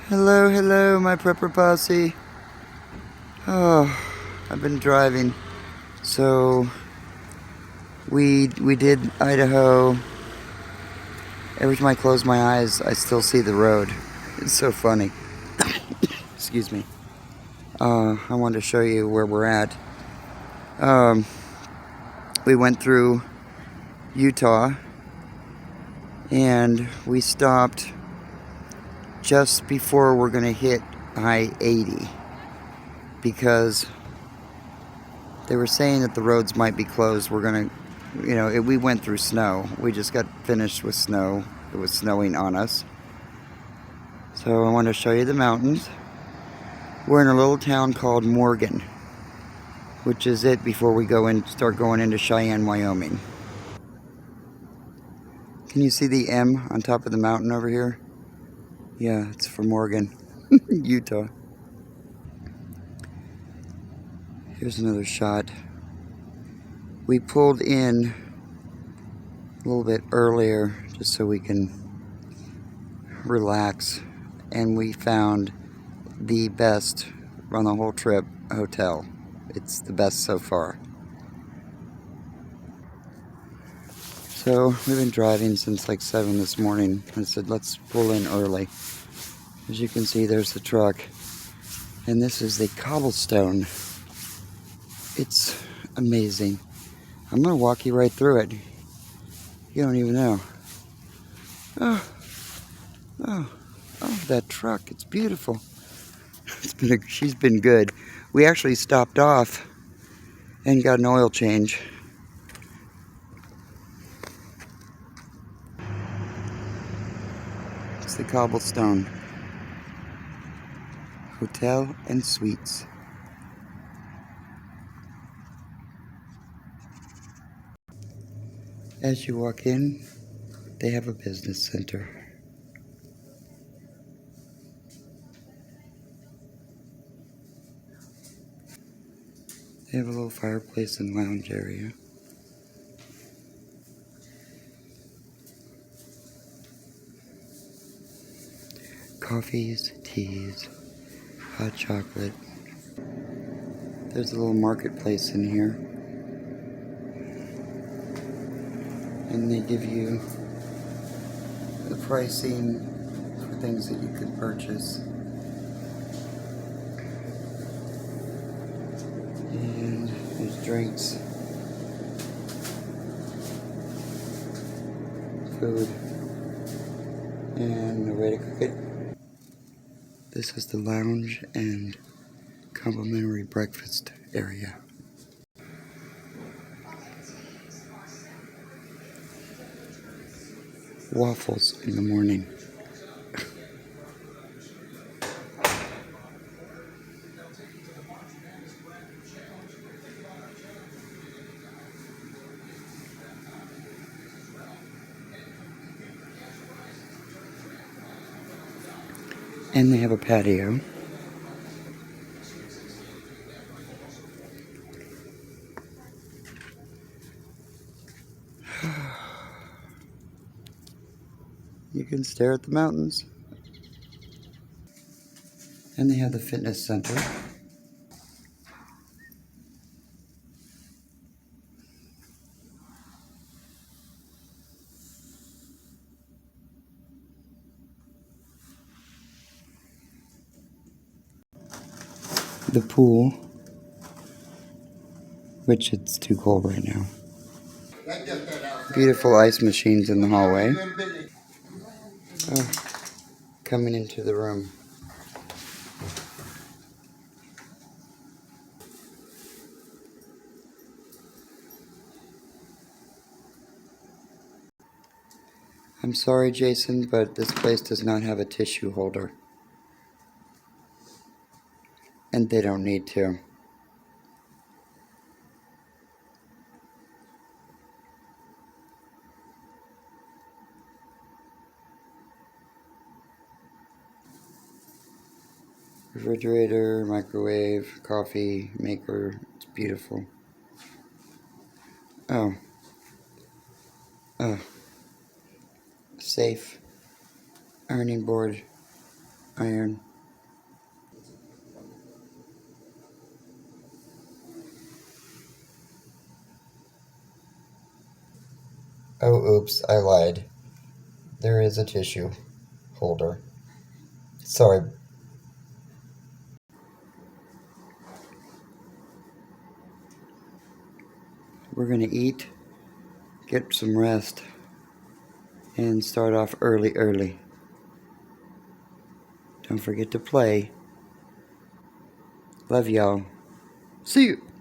Hello, hello, my prepper posse. Oh, I've been driving. So we did Idaho. Every time I close my eyes, I still see the road. It's so funny. Excuse me. I wanted to show you where we're at. We went through Utah and we stopped just before we're gonna hit I-80 because they were saying that the roads might be closed. We're gonna, we went through snow. We just got finished with snow. It was snowing on us. So I want to show you the mountains. We're in a little town called Morgan, which is it before we start going into Cheyenne, Wyoming. Can you see the M on top of the mountain over here? Yeah, it's for Morgan, Utah. Here's another shot. We pulled in a little bit earlier just so we can relax, and we found the best on the whole trip hotel. It's the best so far. So we've been driving since like 7 this morning. I said let's pull in early. As you can see, there's the truck, and this is the CobbleStone. It's amazing. I'm gonna walk you right through it. You don't even know. Oh, that truck, it's beautiful. She's been good. We actually stopped off and got an oil change. It's the CobbleStone Hotel and Suites. As you walk in, they have a business center. They have a little fireplace and lounge area. Coffees, teas, hot chocolate. There's a little marketplace in here. And they give you the pricing for things that you could purchase. And there's drinks, food, and a way to cook it. This is the lounge and complimentary breakfast area. Waffles in the morning. And they have a patio. You can stare at the mountains. And they have the fitness center. The pool, which it's too cold right now. Beautiful ice machines in the hallway. Oh, coming into the room. I'm sorry, Jason, but this place does not have a tissue holder. And they don't need to. Refrigerator, microwave, coffee maker. It's beautiful. Oh. Oh. Safe. Ironing board. iron. Oh, oops, I lied. There is a tissue holder. Sorry. We're gonna eat, get some rest, and start off early. Don't forget to play. Love y'all. See you.